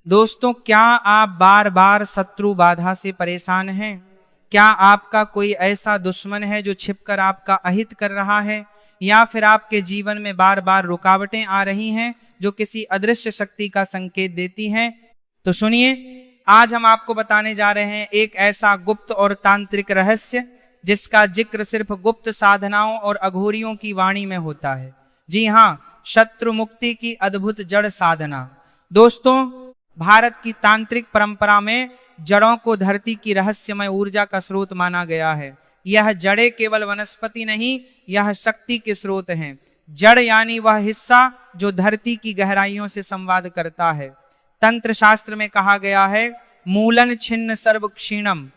दोस्तों, क्या आप बार बार शत्रु बाधा से परेशान हैं? क्या आपका कोई ऐसा दुश्मन है जो छिपकर आपका अहित कर रहा है, या फिर आपके जीवन में बार बार रुकावटें आ रही हैं जो किसी अदृश्य शक्ति का संकेत देती हैं? तो सुनिए, आज हम आपको बताने जा रहे हैं एक ऐसा गुप्त और तांत्रिक रहस्य जिसका जिक्र सिर्फ गुप्त साधनाओं और अघोरियों की वाणी में होता है। जी हाँ, शत्रु मुक्ति की अद्भुत जड़ साधना। दोस्तों, भारत की तांत्रिक परंपरा में जड़ों को धरती की रहस्यमय ऊर्जा का स्रोत माना गया है। यह जड़ें केवल वनस्पति नहीं, यह शक्ति के स्रोत हैं। जड़ यानी वह हिस्सा जो धरती की गहराइयों से संवाद करता है। तंत्र शास्त्र में कहा गया है, मूलन छिन्न सर्व क्षीणम,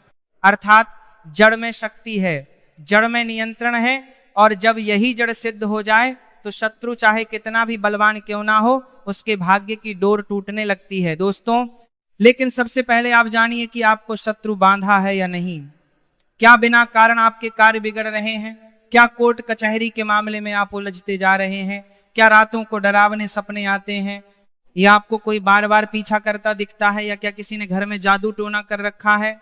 अर्थात जड़ में शक्ति है, जड़ में नियंत्रण है, और जब यही जड़ सिद्ध हो जाए तो शत्रु चाहे कितना भी बलवान क्यों ना हो, उसके भाग्य की डोर टूटने लगती है। दोस्तों, लेकिन सबसे पहले आप जानिए कि आपको शत्रु बांधा है या नहीं। क्या बिना कारण आपके कार्य बिगड़ रहे हैं? क्या कोर्ट कचहरी के मामले में आप उलझते जा रहे हैं? क्या रातों को डरावने सपने आते हैं, या आपको कोई बार बार पीछा करता दिखता है, या क्या किसी ने घर में जादू टोना कर रखा है?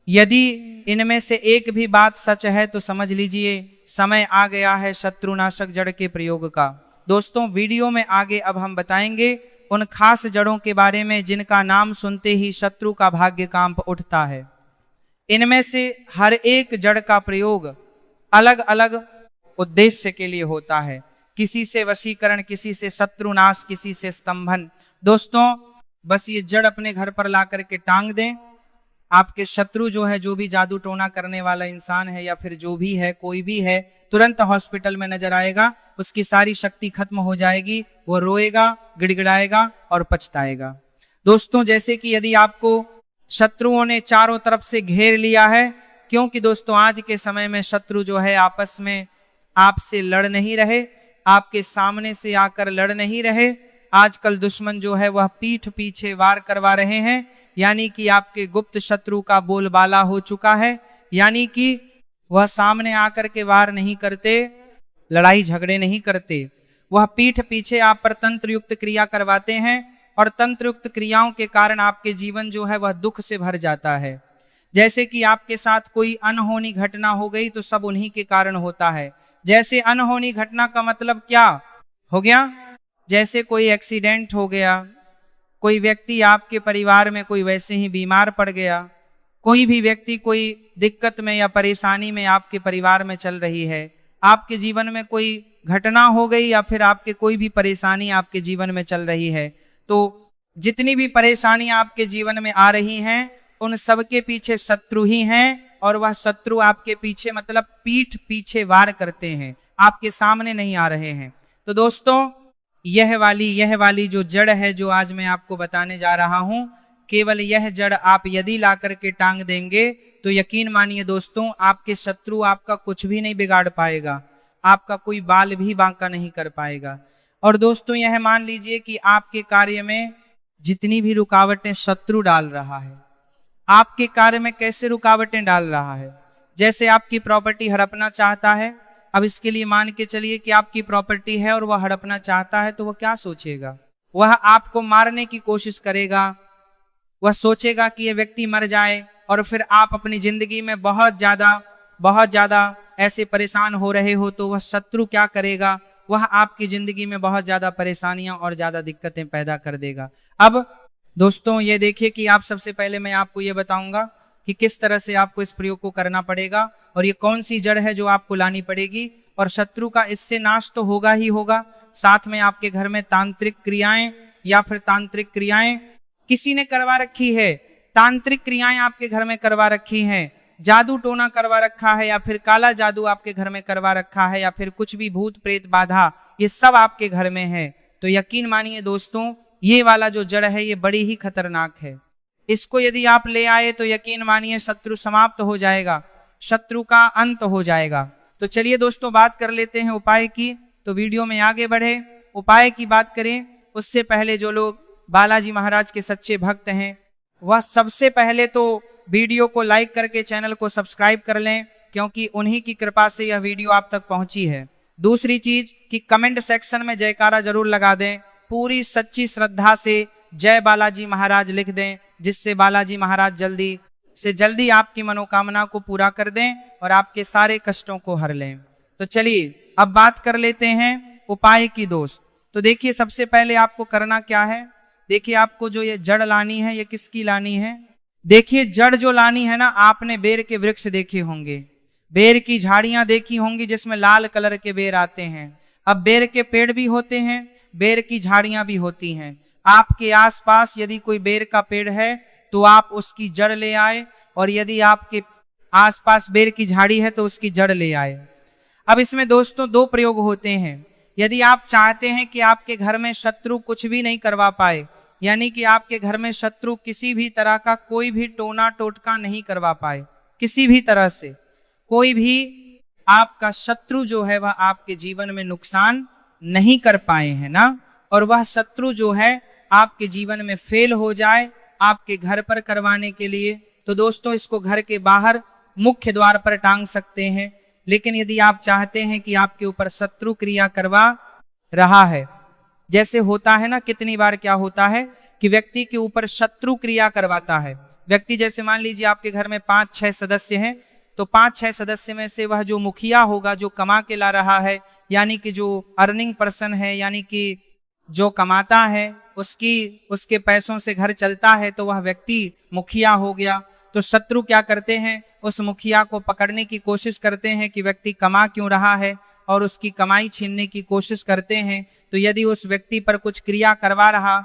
यदि इनमें से एक भी बात सच है तो समझ लीजिए समय आ गया है शत्रुनाशक जड़ के प्रयोग का। दोस्तों, वीडियो में आगे अब हम बताएंगे उन खास जड़ों के बारे में जिनका नाम सुनते ही शत्रु का भाग्य कांप उठता है। इनमें से हर एक जड़ का प्रयोग अलग अलग उद्देश्य के लिए होता है। किसी से वशीकरण, किसी से शत्रुनाश, किसी से स्तंभन। दोस्तों, बस ये जड़ अपने घर पर ला करके टांग दें, आपके शत्रु जो है, जो भी जादू टोना करने वाला इंसान है या फिर जो भी है, कोई भी है, तुरंत हॉस्पिटल में नजर आएगा, उसकी सारी शक्ति खत्म हो जाएगी, वो रोएगा, गिड़गिड़ाएगा और पछताएगा। दोस्तों, जैसे कि यदि आपको शत्रुओं ने चारों तरफ से घेर लिया है, क्योंकि दोस्तों आज के समय में शत्रु जो है आपस में आपसे लड़ नहीं रहे, आपके सामने से आकर लड़ नहीं रहे। आजकल दुश्मन जो है वह पीठ पीछे वार करवा रहे हैं, यानी कि आपके गुप्त शत्रु का बोलबाला हो चुका है। यानी कि वह सामने आकर के वार नहीं करते, लड़ाई झगड़े नहीं करते, वह पीठ पीछे आप पर तंत्र युक्त क्रिया करवाते हैं, और तंत्र युक्त क्रियाओं के कारण आपके जीवन जो है वह दुख से भर जाता है। जैसे कि आपके साथ कोई अनहोनी घटना हो गई तो सब उन्हीं के कारण होता है। जैसे अनहोनी घटना का मतलब क्या हो गया? जैसे कोई एक्सीडेंट हो गया, कोई व्यक्ति आपके परिवार में कोई वैसे ही बीमार पड़ गया, कोई भी व्यक्ति कोई दिक्कत में या परेशानी में आपके परिवार में चल रही है, आपके जीवन में कोई घटना हो गई, या फिर आपके कोई भी परेशानी आपके जीवन में चल रही है, तो जितनी भी परेशानी आपके जीवन में आ रही हैं उन सबके पीछे शत्रु ही हैं, और वह शत्रु आपके पीछे मतलब पीठ पीछे वार करते हैं, आपके सामने नहीं आ रहे हैं। तो दोस्तों, यह वाली जो जड़ है जो आज मैं आपको बताने जा रहा हूं, केवल यह जड़ आप यदि ला करके टांग देंगे तो यकीन मानिए दोस्तों, आपके शत्रु आपका कुछ भी नहीं बिगाड़ पाएगा, आपका कोई बाल भी बांका नहीं कर पाएगा। और दोस्तों, यह मान लीजिए कि आपके कार्य में जितनी भी रुकावटें शत्रु डाल रहा है, आपके कार्य में कैसे रुकावटें डाल रहा है? जैसे आपकी प्रॉपर्टी हड़पना चाहता है। अब इसके लिए मान के चलिए कि आपकी प्रॉपर्टी है और वह हड़पना चाहता है, तो वह क्या सोचेगा? वह आपको मारने की कोशिश करेगा, वह सोचेगा कि यह व्यक्ति मर जाए, और फिर आप अपनी जिंदगी में बहुत ज्यादा ऐसे परेशान हो रहे हो, तो वह शत्रु क्या करेगा? वह आपकी जिंदगी में बहुत ज्यादा परेशानियां और ज्यादा दिक्कतें पैदा कर देगा। अब दोस्तों, ये देखिए कि आप सबसे पहले मैं आपको ये बताऊंगा कि किस तरह से आपको इस प्रयोग को करना पड़ेगा, और ये कौन सी जड़ है जो आपको लानी पड़ेगी, और शत्रु का इससे नाश तो होगा ही होगा, साथ में आपके घर में तांत्रिक क्रियाएं या फिर तांत्रिक क्रियाएं किसी ने करवा रखी है, तांत्रिक क्रियाएं आपके घर में करवा रखी हैं, जादू टोना करवा रखा है, या फिर काला जादू आपके घर में करवा रखा है, या फिर कुछ भी भूत प्रेत बाधा, ये सब आपके घर में है, तो यकीन मानिए दोस्तों, ये वाला जो जड़ है ये बड़ी ही खतरनाक है। इसको यदि आप ले आए तो यकीन मानिए शत्रु समाप्त हो जाएगा, शत्रु का अंत हो जाएगा। तो चलिए दोस्तों, बात कर लेते हैं उपाय की। तो वीडियो में आगे बढ़े, उपाय की बात करें उससे पहले जो लोग बालाजी महाराज के सच्चे भक्त हैं, वह सबसे पहले तो वीडियो को लाइक करके चैनल को सब्सक्राइब कर लें, क्योंकि उन्हीं की कृपा से यह वीडियो आप तक पहुंची है। दूसरी चीज कि कमेंट सेक्शन में जयकारा जरूर लगा दें, पूरी सच्ची श्रद्धा से जय बालाजी महाराज लिख दें, जिससे बालाजी महाराज जल्दी से जल्दी आपकी मनोकामना को पूरा कर दें और आपके सारे कष्टों को हर लें। तो चलिए अब बात कर लेते हैं उपाय की दोस्त। तो देखिए सबसे पहले आपको करना क्या है, देखिए आपको जो ये जड़ लानी है, ये किसकी लानी है? देखिए जड़ जो लानी है ना, आपने बेर के वृक्ष देखे होंगे, बेर की झाड़ियां देखी होंगी जिसमें लाल कलर के बेर आते हैं। अब बेर के पेड़ भी होते हैं, बेर की झाड़ियां भी होती हैं। आपके आसपास यदि कोई बेर का पेड़ है तो आप उसकी जड़ ले आए, और यदि आपके आसपास बेर की झाड़ी है तो उसकी जड़ ले आए। अब इसमें दोस्तों दो प्रयोग होते हैं। यदि आप चाहते हैं कि आपके घर में शत्रु कुछ भी नहीं करवा पाए, यानी कि आपके घर में शत्रु किसी भी तरह का कोई भी टोना टोटका नहीं करवा पाए, किसी भी तरह से कोई भी आपका शत्रु जो है वह आपके जीवन में नुकसान नहीं कर पाए हैं ना, और वह शत्रु जो है आपके जीवन में फेल हो जाए आपके घर पर करवाने के लिए, तो दोस्तों इसको घर के बाहर मुख्य द्वार पर टांग सकते हैं। लेकिन यदि आप चाहते हैं कि आपके ऊपर शत्रु क्रिया करवा रहा है, जैसे होता है ना, कितनी बार क्या होता है कि व्यक्ति के ऊपर शत्रु क्रिया करवाता है व्यक्ति। जैसे मान लीजिए आपके घर में 5-6 सदस्य हैं, तो 5-6 सदस्य में से वह जो मुखिया होगा, जो कमा के ला रहा है, यानी कि जो अर्निंग पर्सन है, यानी कि जो कमाता है, उसके पैसों से घर चलता है, तो वह व्यक्ति मुखिया हो गया। तो शत्रु क्या करते हैं, उस मुखिया को पकड़ने की कोशिश करते हैं कि व्यक्ति कमा क्यों रहा है, और उसकी कमाई छीनने की कोशिश करते हैं। तो यदि उस व्यक्ति पर कुछ क्रिया करवा रहा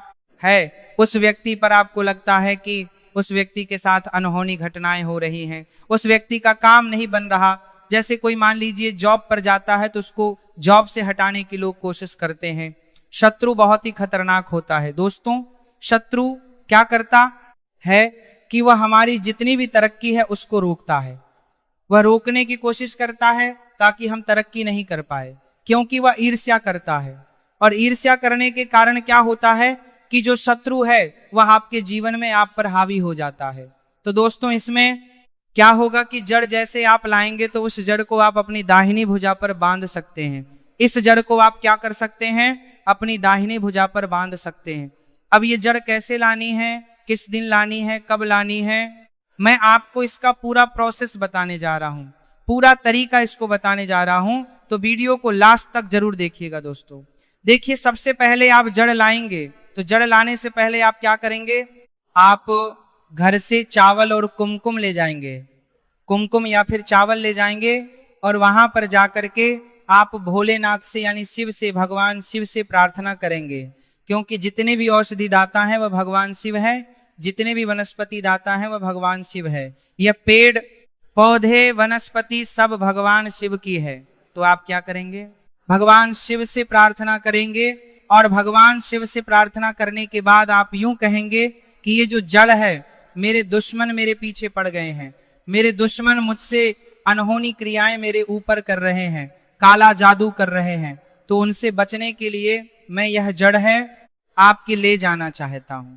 है, उस व्यक्ति पर आपको लगता है कि उस व्यक्ति के साथ अनहोनी घटनाएं हो रही हैं, उस व्यक्ति का काम नहीं बन रहा, जैसे कोई मान लीजिए जॉब पर जाता है तो उसको जॉब से हटाने की लोग कोशिश करते हैं। शत्रु बहुत ही खतरनाक होता है दोस्तों। शत्रु क्या करता है कि वह हमारी जितनी भी तरक्की है उसको रोकता है, वह रोकने की कोशिश करता है ताकि हम तरक्की नहीं कर पाए, क्योंकि वह ईर्ष्या करता है। और ईर्ष्या करने के कारण क्या होता है कि जो शत्रु है वह आपके जीवन में आप पर हावी हो जाता है। तो दोस्तों इसमें क्या होगा कि जड़ जैसे आप लाएंगे तो उस जड़ को आप अपनी दाहिनी भुजा पर बांध सकते हैं। इस जड़ को आप क्या कर सकते हैं, अपनी दाहिनी भुजा पर बांध सकते हैं। अब ये जड़ कैसे लानी है, किस दिन लानी है, कब लानी है, मैं आपको इसका पूरा प्रोसेस बताने जा रहा हूं, पूरा तरीका इसको बताने जा रहा हूं। तो वीडियो को लास्ट तक जरूर देखिएगा दोस्तों। देखिए सबसे पहले आप जड़ लाएंगे, तो जड़ लाने से पहले आप क्या करेंगे, आप घर से चावल और कुमकुम ले जाएंगे, कुमकुम या फिर चावल ले जाएंगे, और वहां पर जाकर के आप भोलेनाथ से यानी शिव से, भगवान शिव से प्रार्थना करेंगे, क्योंकि जितने भी औषधि दाता हैं वह भगवान शिव है, जितने भी वनस्पति दाता हैं वह भगवान शिव है। यह पेड़ पौधे वनस्पति सब भगवान शिव की है। तो आप क्या करेंगे, भगवान शिव से प्रार्थना करेंगे, और भगवान शिव से प्रार्थना करने के बाद आप यूं कहेंगे कि ये जो जड़ है, मेरे दुश्मन मेरे पीछे पड़ गए हैं, मेरे दुश्मन मुझसे अनहोनी क्रियाएं मेरे ऊपर कर रहे हैं, काला जादू कर रहे हैं, तो उनसे बचने के लिए मैं यह जड़ है आपके ले जाना चाहता हूं।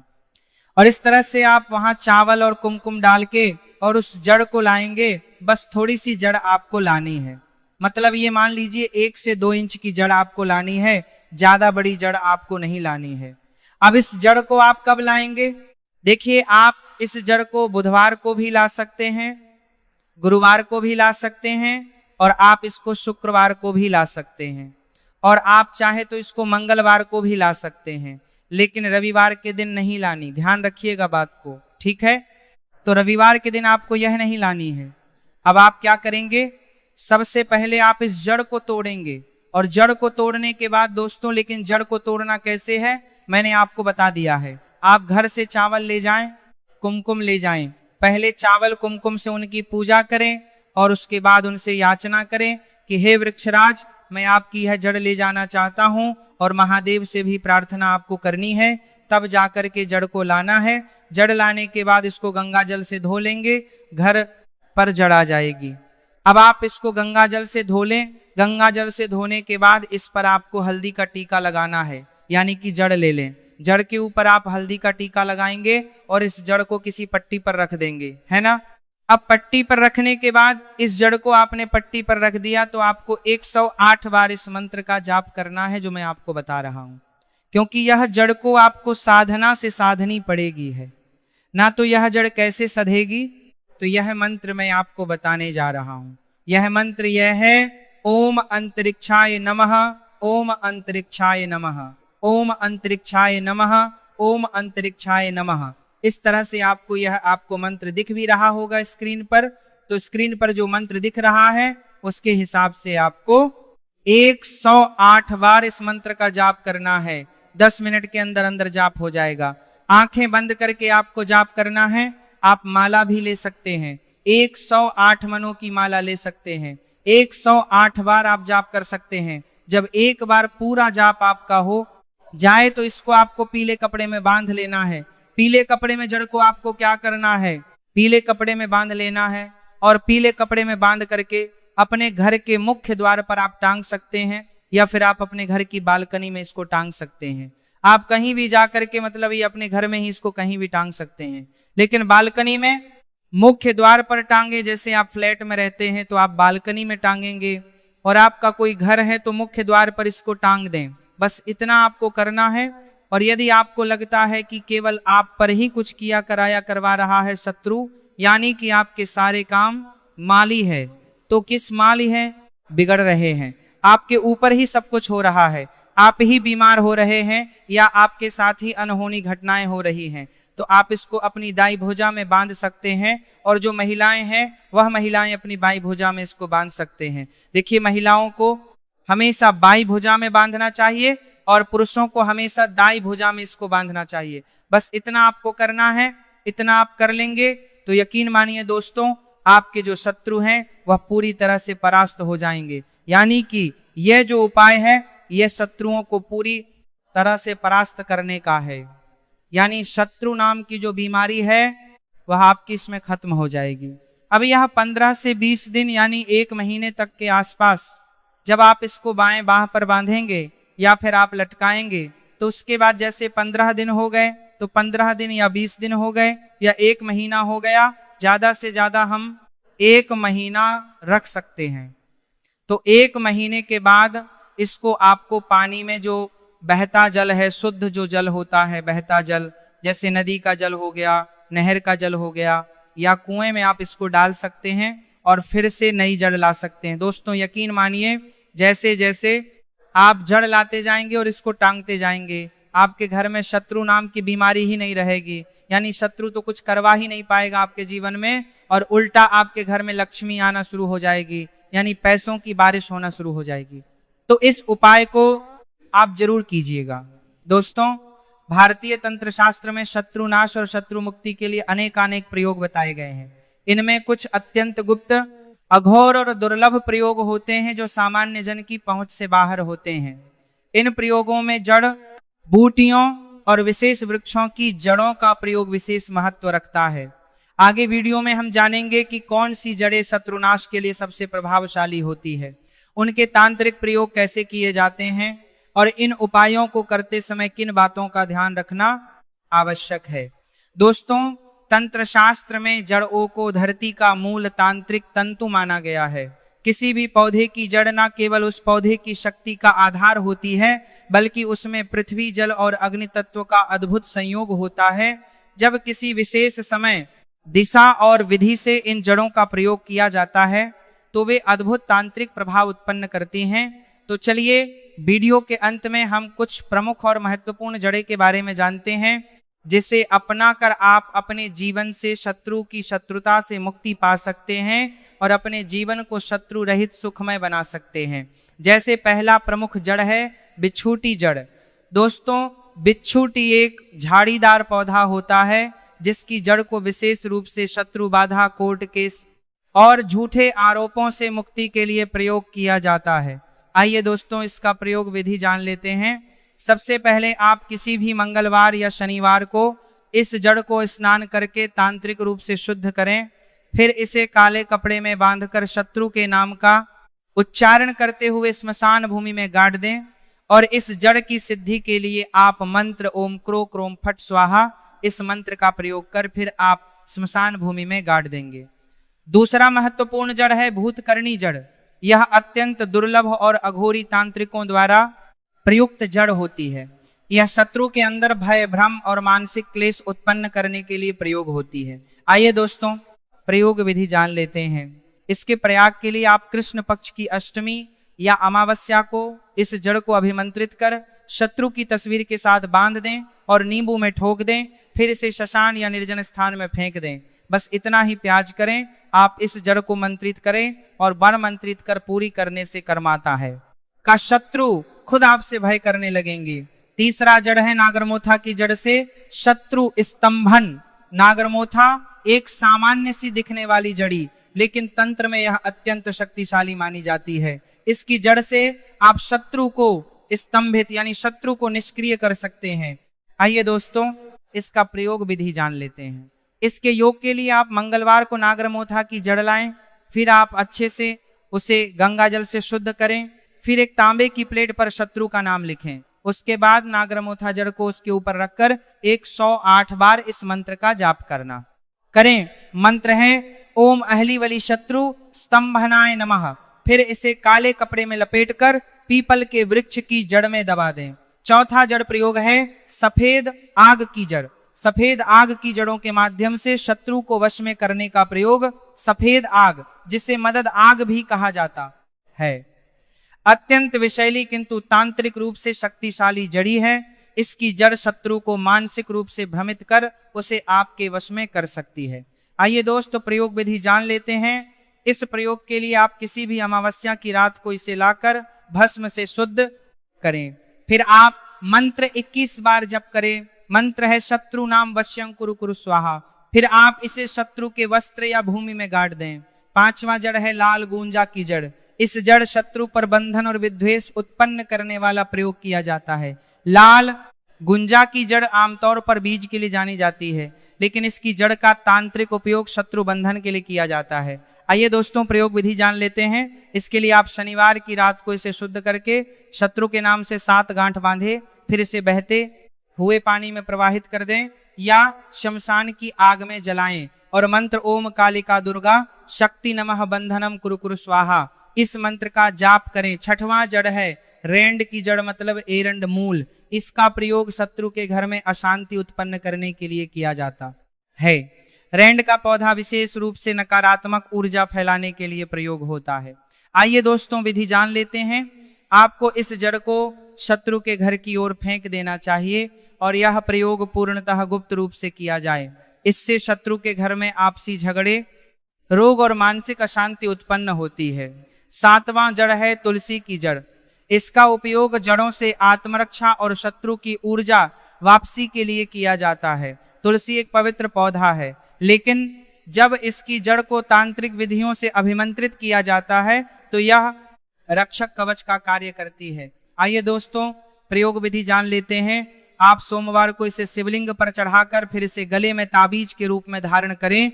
और इस तरह से आप वहां चावल और कुमकुम डाल के और उस जड़ को लाएंगे। बस थोड़ी सी जड़ आपको लानी है, मतलब ये मान लीजिए 1 से 2 इंच की जड़ आपको लानी है, ज्यादा बड़ी जड़ आपको नहीं लानी है। अब इस जड़ को आप कब लाएंगे, देखिए आप इस जड़ को बुधवार को भी ला सकते हैं, गुरुवार को भी ला सकते हैं, और आप इसको शुक्रवार को भी ला सकते हैं, और आप चाहे तो इसको मंगलवार को भी ला सकते हैं, लेकिन रविवार के दिन नहीं लानी, ध्यान रखिएगा बात को, ठीक है। तो रविवार के दिन आपको यह नहीं लानी है। अब आप क्या करेंगे, सबसे पहले आप इस जड़ को तोड़ेंगे, और जड़ को तोड़ने के बाद दोस्तों, लेकिन जड़ को तोड़ना कैसे है मैंने आपको बता दिया है। आप घर से चावल ले जाएं, कुमकुम ले जाएं, पहले चावल कुमकुम से उनकी पूजा करें, और उसके बाद उनसे याचना करें कि हे वृक्षराज, मैं आपकी यह जड़ ले जाना चाहता हूं, और महादेव से भी प्रार्थना आपको करनी है, तब जाकर के जड़ को लाना है। जड़ लाने के बाद इसको गंगा जल से धो लेंगे, घर पर जड़ आ जाएगी। अब आप इसको गंगा जल से धो लें, गंगा जल से धोने के बाद इस पर आपको हल्दी का टीका लगाना है, यानी कि जड़ ले लें, जड़ के ऊपर आप हल्दी का टीका लगाएंगे और इस जड़ को किसी पट्टी पर रख देंगे, है ना। अब पट्टी पर रखने के बाद इस जड़ को आपने पट्टी पर रख दिया, तो आपको 108 बार इस मंत्र का जाप करना है जो मैं आपको बता रहा हूं। क्योंकि यह जड़ को आपको साधना से साधनी पड़ेगी है ना। तो यह जड़ कैसे सधेगी, तो यह मंत्र मैं आपको बताने जा रहा हूं। यह मंत्र यह है, ओम अंतरिक्षाय नमः, ओम अंतरिक्षाय नमः, ओम अंतरिक्षाय नमः, ओम अंतरिक्षाय नमः। इस तरह से आपको यह आपको मंत्र दिख भी रहा होगा स्क्रीन पर। तो स्क्रीन पर जो मंत्र दिख रहा है उसके हिसाब से आपको 108 बार इस मंत्र का जाप करना है। 10 मिनट के अंदर अंदर जाप हो जाएगा। आंखें बंद करके आपको जाप करना है। आप माला भी ले सकते हैं, 108 मनों की माला ले सकते हैं। 108 बार आप जाप कर सकते हैं। जब एक बार पूरा जाप आपका हो जाए तो इसको आपको पीले कपड़े में बांध लेना है। पीले कपड़े में जड़ को आपको क्या करना है, पीले कपड़े में बांध लेना है। और पीले कपड़े में बांध करके अपने घर के मुख्य द्वार पर आप टांग सकते हैं, या फिर आप अपने घर की बालकनी में इसको टांग सकते हैं। आप कहीं भी जा करके मतलब ये अपने घर में ही इसको कहीं भी टांग सकते हैं, लेकिन बालकनी में मुख्य द्वार पर टांगे। जैसे आप फ्लैट में रहते हैं तो आप बालकनी में टांगेंगे, और आपका कोई घर है तो मुख्य द्वार पर इसको टांग दें। बस इतना आपको करना है। और यदि आपको लगता है कि केवल आप पर ही कुछ किया कराया करवा रहा है शत्रु, यानी कि आपके सारे काम माली है, तो किस माली है, बिगड़ रहे हैं, आपके ऊपर ही सब कुछ हो रहा है, आप ही बीमार हो रहे हैं, या आपके साथ ही अनहोनी घटनाएं हो रही हैं, तो आप इसको अपनी दाई भुजा में बांध सकते हैं। और जो महिलाएं हैं वह महिलाएं अपनी बाई भुजा में इसको बांध सकते हैं। देखिए, महिलाओं को हमेशा बाई भुजा में बांधना चाहिए और पुरुषों को हमेशा दाई भुजा में इसको बांधना चाहिए। बस इतना आपको करना है। इतना आप कर लेंगे तो यकीन मानिए दोस्तों, आपके जो शत्रु हैं वह पूरी तरह से परास्त हो जाएंगे। यानी कि यह जो उपाय है यह शत्रुओं को पूरी तरह से परास्त करने का है। यानी शत्रु नाम की जो बीमारी है वह आपकी इसमें खत्म हो जाएगी। अब यह 15 से 20 दिन यानी 1 महीने तक के आसपास जब आप इसको बाएं बाह पर बांधेंगे या फिर आप लटकाएंगे, तो उसके बाद जैसे 15 दिन हो गए तो 15 दिन या 20 दिन हो गए या 1 महीना हो गया, ज्यादा से ज्यादा हम 1 महीना रख सकते हैं। तो 1 महीने के बाद इसको आपको पानी में जो बहता जल है, शुद्ध जो जल होता है, बहता जल, जैसे नदी का जल हो गया, नहर का जल हो गया, या कुएं में आप इसको डाल सकते हैं और फिर से नई जड़ ला सकते हैं। दोस्तों यकीन मानिए, जैसे जैसे आप जड़ लाते जाएंगे और इसको टांगते जाएंगे, आपके घर में शत्रु नाम की बीमारी ही नहीं रहेगी। यानी शत्रु तो कुछ करवा ही नहीं पाएगा आपके जीवन में, और उल्टा आपके घर में लक्ष्मी आना शुरू हो जाएगी, यानी पैसों की बारिश होना शुरू हो जाएगी। तो इस उपाय को आप जरूर कीजिएगा। दोस्तों, भारतीय तंत्र शास्त्र में शत्रु नाश और शत्रु मुक्ति के लिए अनेक प्रयोग बताए गए हैं। इनमें कुछ अत्यंत गुप्त, अघोर और दुर्लभ प्रयोग होते हैं जो सामान्य जन की पहुंच से बाहर होते हैं। इन प्रयोगों में जड़ बूटियों और विशेष वृक्षों की जड़ों का प्रयोग विशेष महत्व रखता है। आगे वीडियो में हम जानेंगे कि कौन सी जड़ें शत्रुनाश के लिए सबसे प्रभावशाली होती है, उनके तांत्रिक प्रयोग कैसे किए जाते हैं, और इन उपायों को करते समय किन बातों का ध्यान रखना आवश्यक है। दोस्तों, तंत्र शास्त्र में जड़ों को धरती का मूल तांत्रिक तंतु माना गया है। किसी भी पौधे की जड़ न केवल उस पौधे की शक्ति का आधार होती है, बल्कि उसमें पृथ्वी, जल और अग्नि तत्व का अद्भुत संयोग होता है। जब किसी विशेष समय, दिशा और विधि से इन जड़ों का प्रयोग किया जाता है तो वे अद्भुत तांत्रिक प्रभाव उत्पन्न करती हैं। तो चलिए वीडियो के अंत में हम कुछ प्रमुख और महत्वपूर्ण जड़ें के बारे में जानते हैं, जिसे अपनाकर आप अपने जीवन से शत्रु की शत्रुता से मुक्ति पा सकते हैं और अपने जीवन को शत्रु रहित सुखमय बना सकते हैं। जैसे पहला प्रमुख जड़ है बिच्छूटी जड़। दोस्तों, बिच्छूटी एक झाड़ीदार पौधा होता है जिसकी जड़ को विशेष रूप से शत्रु बाधा, कोर्ट केस और झूठे आरोपों से मुक्ति के लिए प्रयोग किया जाता है। आइए दोस्तों, इसका प्रयोग विधि जान लेते हैं। सबसे पहले आप किसी भी मंगलवार या शनिवार को इस जड़ को स्नान करके तांत्रिक रूप से शुद्ध करें। फिर इसे काले कपड़े में बांधकर शत्रु के नाम का उच्चारण करते हुए स्मशान भूमि में गाड़ दें, और इस जड़ की सिद्धि के लिए आप मंत्र ओम क्रो क्रोम फट स्वाहा इस मंत्र का प्रयोग कर फिर आप स्मशान भूमि में गाड़ देंगे। दूसरा महत्वपूर्ण जड़ है भूतकर्णी जड़। यह अत्यंत दुर्लभ और अघोरी तांत्रिकों द्वारा प्रयुक्त जड़ होती है। यह शत्रु के अंदर भय, भ्रम और मानसिक क्लेश उत्पन्न करने के लिए प्रयोग होती है। आइए दोस्तों, प्रयोग विधि जान लेते हैं। इसके प्रयाग के लिए आप कृष्ण पक्ष की अष्टमी या अमावस्या को इस जड़ को अभिमंत्रित कर शत्रु की तस्वीर के साथ बांध दें और नींबू में ठोक दें, फिर इसे श्मशान या निर्जन स्थान में फेंक दें। बस इतना ही प्रयास करें। आप इस जड़ को मंत्रित करें और वर मंत्रित कर पूरी करने से कर्माता है का शत्रु खुद आपसे भय करने लगेंगे। तीसरा जड़ है नागरमोथा की जड़ से शत्रु स्तंभन। नागरमोथा एक सामान्य सी दिखने वाली जड़ी, लेकिन तंत्र में यह अत्यंत शक्तिशाली मानी जाती है। इसकी जड़ से आप शत्रु को स्तंभित यानी शत्रु को निष्क्रिय कर सकते हैं। आइए दोस्तों, इसका प्रयोग विधि जान लेते हैं। इसके योग के लिए आप मंगलवार को नागरमोथा की जड़ लाएं, फिर आप अच्छे से उसे गंगा जल से शुद्ध करें, फिर एक तांबे की प्लेट पर शत्रु का नाम लिखें। उसके बाद नागरमोथा जड़ को उसके ऊपर रखकर 108 बार इस मंत्र का जाप करना करें। मंत्र है ओम अहलीवली शत्रु स्तंभनाय नमः। फिर इसे काले कपड़े में लपेटकर पीपल के वृक्ष की जड़ में दबा दें। चौथा जड़ प्रयोग है सफेद आग की जड़। सफेद आग की जड़ों के माध्यम से शत्रु को वश में करने का प्रयोग सफेद आग, जिसे मदद आग भी कहा जाता है, अत्यंत विषैली किंतु तांत्रिक रूप से शक्तिशाली जड़ी है। इसकी जड़ शत्रु को मानसिक रूप से भ्रमित कर उसे आपके वश में कर सकती है। आइए दोस्तों, प्रयोग विधि जान लेते हैं। इस प्रयोग के लिए आप किसी भी अमावस्या की रात को इसे लाकर भस्म से शुद्ध करें। फिर आप मंत्र 21 बार जप करें। मंत्र है शत्रु नाम वश्यं कुरु कुरु स्वाहा। फिर आप इसे शत्रु के वस्त्र या भूमि में गाड़ दें। पांचवा जड़ है लाल गुंजा की जड़। इस जड़ शत्रु पर बंधन और विद्वेष उत्पन्न करने वाला प्रयोग किया जाता है। लाल गुंजा की जड़ आमतौर पर बीज के लिए जानी जाती है, लेकिन इसकी जड़ का तांत्रिक उपयोग शत्रु बंधन के लिए किया जाता है। आइए दोस्तों, प्रयोग विधि जान लेते हैं। इसके लिए आप शनिवार की रात को इसे शुद्ध करके शत्रु के नाम से 7 गांठ बांधे, फिर इसे बहते हुए पानी में प्रवाहित कर दें या शमशान की आग में जलाएं और मंत्र ओम कालिका दुर्गा शक्ति नमः बंधनम कुरु कुरु स्वाहा इस मंत्र का जाप करें। छठवां जड़ है रेंड की जड़, मतलब एरंड मूल। इसका प्रयोग शत्रु के घर में अशांति उत्पन्न करने के लिए किया जाता है। रेंड का पौधा विशेष रूप से नकारात्मक ऊर्जा फैलाने के लिए प्रयोग होता है। आइए दोस्तों, विधि जान लेते हैं। आपको इस जड़ को शत्रु के घर की ओर फेंक देना चाहिए और यह प्रयोग पूर्णतः गुप्त रूप से किया जाए। इससे शत्रु के घर में आपसी झगड़े, रोग और मानसिक अशांति उत्पन्न होती है। 7वां जड़ है तुलसी की जड़। इसका उपयोग जड़ों से आत्मरक्षा और शत्रु की ऊर्जा वापसी के लिए किया जाता है। तुलसी एक पवित्र पौधा है, लेकिन जब इसकी जड़ को तांत्रिक विधियों से अभिमंत्रित किया जाता है तो यह रक्षक कवच का कार्य करती है। आइए दोस्तों, प्रयोग विधि जान लेते हैं। आप सोमवार को इसे शिवलिंग पर चढ़ाकर फिर इसे गले में ताबीज के रूप में धारण करें।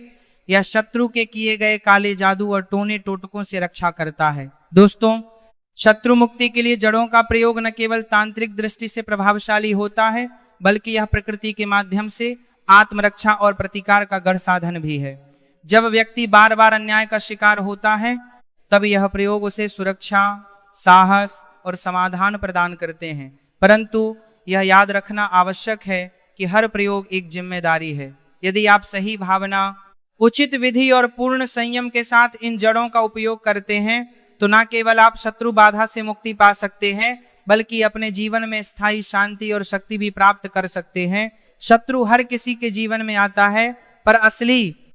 यह शत्रु के किए गए काले जादू और टोने टोटकों से रक्षा करता है। दोस्तों, शत्रु मुक्ति के लिए जड़ों का प्रयोग न केवल तांत्रिक दृष्टि से प्रभावशाली होता है, बल्कि यह प्रकृति के माध्यम से आत्मरक्षा और प्रतिकार का गढ़ साधन भी है। जब व्यक्ति बार बार अन्याय का शिकार होता है, तब यह प्रयोग उसे सुरक्षा, साहस और समाधान प्रदान करते हैं। परंतु यह याद रखना आवश्यक है कि हर प्रयोग एक जिम्मेदारी है। यदि आप सही भावना, उचित विधि और पूर्ण संयम के साथ इन जड़ों का उपयोग करते हैं, तो न केवल आप शत्रु बाधा से मुक्ति पा सकते हैं, बल्कि अपने जीवन में स्थायी शांति और शक्ति भी प्राप्त कर सकते हैं। शत्रु हर किसी के जीवन में आता है, पर असली